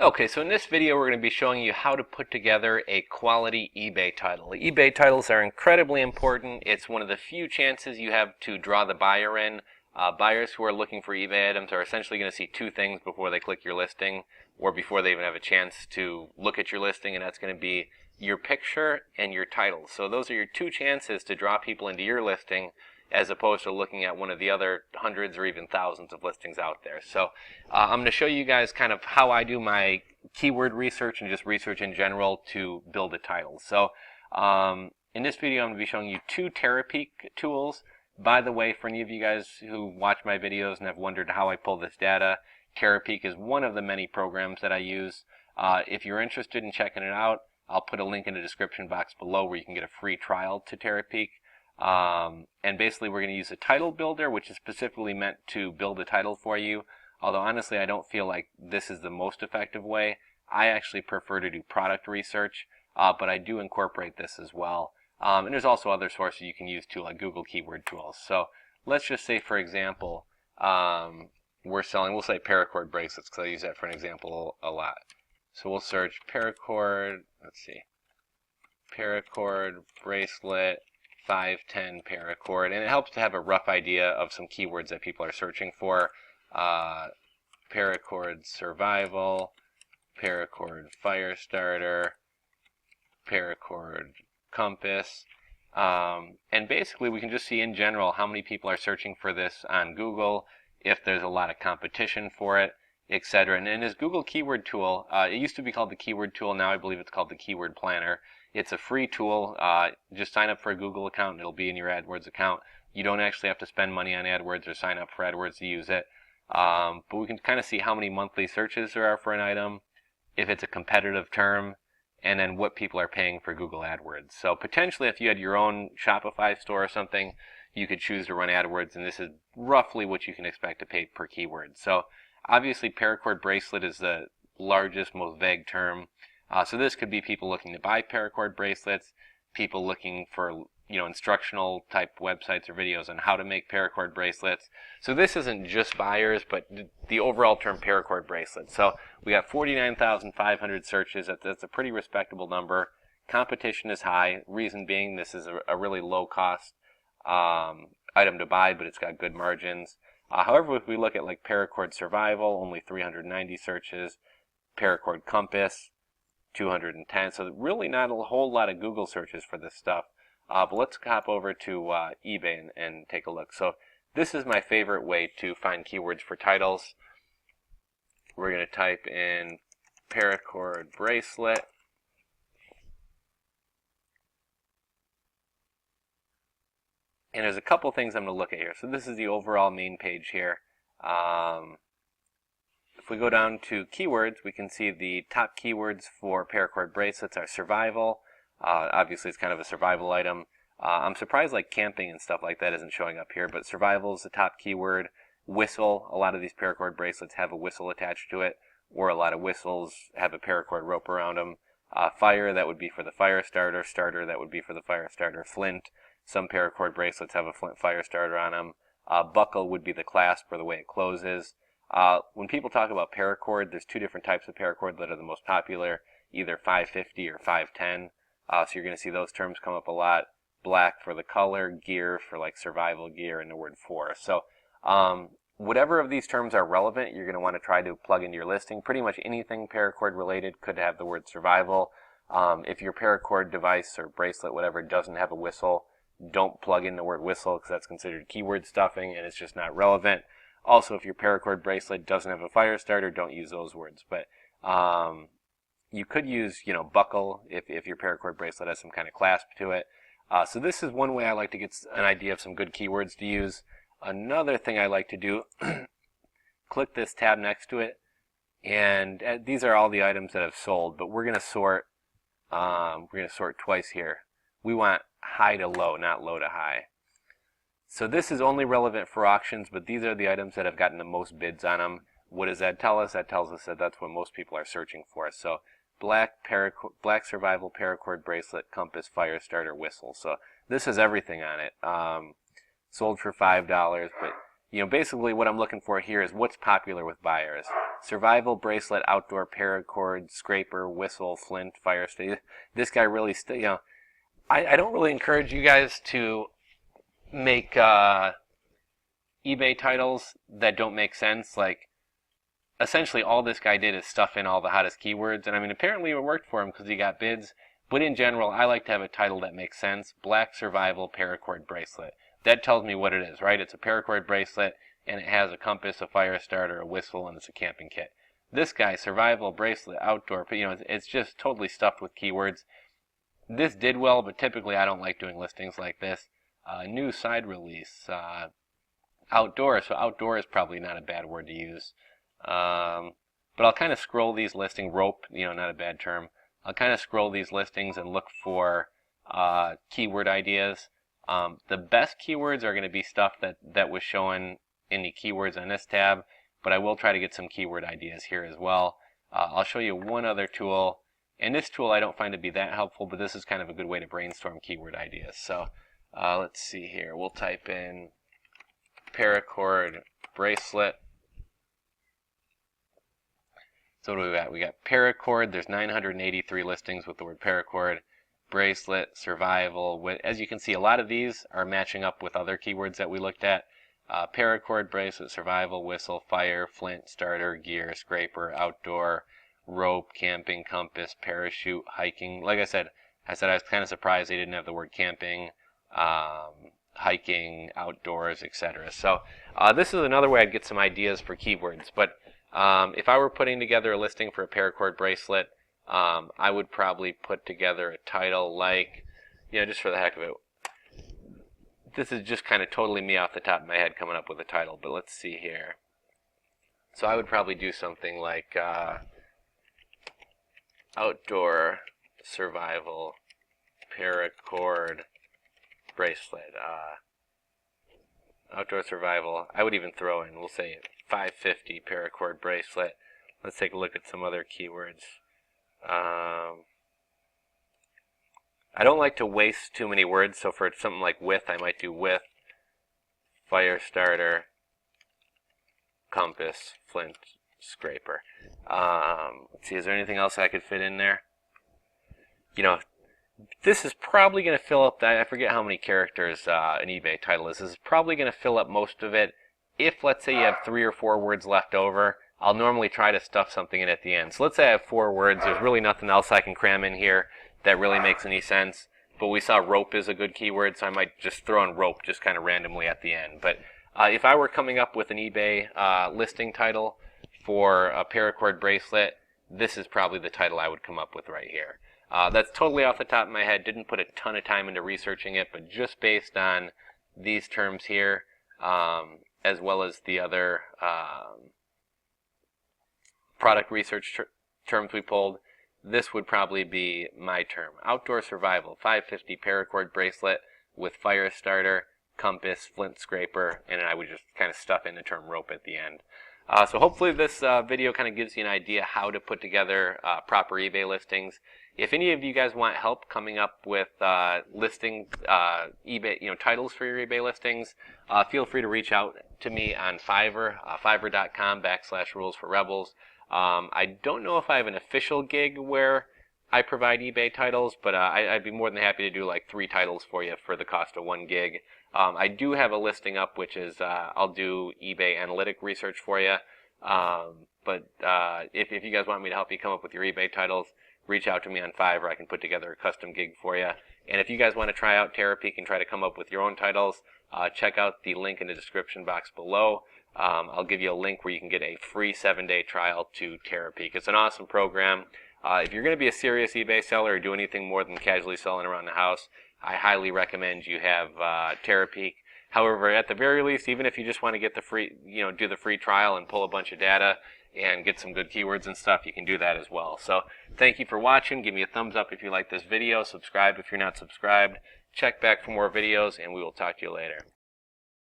Okay, so in this video we're going to be showing you how to put together a quality eBay title. eBay titles are incredibly important. It's one of the few chances you have to draw the buyer in. Buyers who are looking for eBay items are essentially going to see two things before they click your listing or before they even have a chance to look at your listing, and that's going to be your picture and your title. So those are your two chances to draw people into your listing as opposed to looking at one of the other hundreds or even thousands of listings out there. So I'm going to show you guys kind of how I do my keyword research and just research in general to build a title. So in this video I'm going to be showing you two Terapeak tools. By the way, for any of you guys who watch my videos and have wondered how I pull this data, Terapeak is one of the many programs that I use. If you're interested in checking it out, I'll put a link in the description box below where you can get a free trial to Terapeak. And basically we're going to use a title builder, which is specifically meant to build a title for you. Although honestly I don't feel like this is the most effective way. I actually prefer to do product research, but I do incorporate this as well. And there's also other sources you can use too, like Google keyword tools. So let's just say, for example, we'll say paracord bracelets, because I use that for an example a lot. So we'll search paracord, let's see, paracord bracelet 510 paracord, and it helps to have a rough idea of some keywords that people are searching for. Paracord survival, paracord fire starter, paracord compass, and basically we can just see in general how many people are searching for this on Google, if there's a lot of competition for it, etc. And in this Google keyword tool, it used to be called the keyword tool, now I believe it's called the keyword planner. It's a free tool. Just sign up for a Google account and it'll be in your AdWords account. You don't actually have to spend money on AdWords or sign up for AdWords to use it. But we can kind of see how many monthly searches there are for an item, if it's a competitive term, and then what people are paying for Google AdWords. So potentially if you had your own Shopify store or something, you could choose to run AdWords, and this is roughly what you can expect to pay per keyword. So obviously paracord bracelet is the largest, most vague term. So this could be people looking to buy paracord bracelets, people looking for instructional type websites or videos on how to make paracord bracelets. So this isn't just buyers, but the overall term paracord bracelet. So we got 49,500 searches. That's a pretty respectable number. Competition is high. Reason being, this is a really low cost item to buy, but it's got good margins. However, if we look at like paracord survival, only 390 searches. Paracord compass, 210. So really not a whole lot of Google searches for this stuff. But let's hop over to eBay and take a look. So this is my favorite way to find keywords for titles. We're going to type in paracord bracelet. And there's a couple things I'm going to look at here. So this is the overall main page here. If we go down to keywords, we can see the top keywords for paracord bracelets are survival. Obviously, it's kind of a survival item. I'm surprised like camping and stuff like that isn't showing up here, but survival is the top keyword. Whistle, a lot of these paracord bracelets have a whistle attached to it, or a lot of whistles have a paracord rope around them. Fire, that would be for the fire starter. Starter, that would be for the fire starter. Flint, some paracord bracelets have a flint fire starter on them. Buckle would be the clasp or the way it closes. When people talk about paracord, there's two different types of paracord that are the most popular, either 550 or 510. So you're going to see those terms come up a lot. Black for the color, gear for like survival gear, and the word for. So whatever of these terms are relevant, you're going to want to try to plug into your listing. Pretty much anything paracord related could have the word survival. If your paracord device or bracelet, whatever, doesn't have a whistle, don't plug in the word whistle because that's considered keyword stuffing and it's just not relevant. Also, if your paracord bracelet doesn't have a fire starter, don't use those words. But you could use, buckle if your paracord bracelet has some kind of clasp to it. So this is one way I like to get an idea of some good keywords to use. Another thing I like to do, click this tab next to it, and these are all the items that have sold, but we're going to sort twice here. We want high to low, not low to high. So this is only relevant for auctions, but these are the items that have gotten the most bids on them. What does that tell us? That tells us that that's what most people are searching for. So black survival paracord bracelet, compass, fire starter, whistle. So this has everything on it. Sold for $5, but basically what I'm looking for here is what's popular with buyers. Survival, bracelet, outdoor, paracord, scraper, whistle, flint, fire state. This guy really, I don't really encourage you guys to make eBay titles that don't make sense. Like, essentially all this guy did is stuff in all the hottest keywords, and I mean, apparently it worked for him because he got bids. But in general, I like to have a title that makes sense. Black survival paracord bracelet. That tells me what it is, right? It's a paracord bracelet, and it has a compass, a fire starter, a whistle, and it's a camping kit. This guy, survival bracelet, outdoor, it's just totally stuffed with keywords. This did well, but typically I don't like doing listings like this. New side release, outdoor. So outdoor is probably not a bad word to use. But I'll kind of scroll these listings. Rope, not a bad term. I'll kind of scroll these listings and look for keyword ideas. The best keywords are going to be stuff that was shown in the keywords on this tab, but I will try to get some keyword ideas here as well. I'll show you one other tool, and this tool I don't find to be that helpful, but this is kind of a good way to brainstorm keyword ideas. So let's see here. We'll type in paracord bracelet. So what do we got? We got paracord. There's 983 listings with the word paracord. Bracelet, survival. As you can see, a lot of these are matching up with other keywords that we looked at. Paracord, bracelet, survival, whistle, fire, flint, starter, gear, scraper, outdoor, rope, camping, compass, parachute, hiking. Like I said I was kind of surprised they didn't have the word camping, hiking, outdoors, etc. So this is another way I'd get some ideas for keywords. But if I were putting together a listing for a paracord bracelet, I would probably put together a title like, just for the heck of it. This is just kind of totally me off the top of my head coming up with a title, but let's see here. So I would probably do something like outdoor survival paracord bracelet. Outdoor survival. I would even throw in, we'll say 550 paracord bracelet. Let's take a look at some other keywords. I don't like to waste too many words, so for something like with, I might do with, fire starter, compass, flint, scraper. Let's see, is there anything else I could fit in there? This is probably going to fill up, I forget how many characters an eBay title is. This is probably going to fill up most of it. If, let's say, you have 3 or 4 words left over, I'll normally try to stuff something in at the end. So let's say I have 4 words. There's really nothing else I can cram in here that really makes any sense. But we saw rope is a good keyword, so I might just throw in rope just kind of randomly at the end. But if I were coming up with an eBay listing title for a paracord bracelet, this is probably the title I would come up with right here. That's totally off the top of my head. Didn't put a ton of time into researching it, but just based on these terms here, as well as the other product research terms we pulled, this would probably be my term. Outdoor survival, 550 paracord bracelet with fire starter, compass, flint scraper, and I would just kind of stuff in the term rope at the end. So hopefully this video kind of gives you an idea how to put together proper eBay listings. If any of you guys want help coming up with listing eBay, titles for your eBay listings, feel free to reach out to me on Fiverr, fiverr.com/rules4rebels. I don't know if I have an official gig where I provide eBay titles, but I'd be more than happy to do like 3 titles for you for the cost of 1 gig. I do have a listing up, which is I'll do eBay analytic research for you. But if you guys want me to help you come up with your eBay titles, reach out to me on Fiverr. I can put together a custom gig for you. And if you guys want to try out Terapeak and try to come up with your own titles, check out the link in the description box below. I'll give you a link where you can get a free 7-day trial to Terapeak. It's an awesome program. If you're going to be a serious eBay seller or do anything more than casually selling around the house, I highly recommend you have Terapeak. However, at the very least, even if you just want to get the free, do the free trial and pull a bunch of data and get some good keywords and stuff, you can do that as well. So thank you for watching. Give me a thumbs up if you like this video. Subscribe if you're not subscribed. Check back for more videos, and we will talk to you later.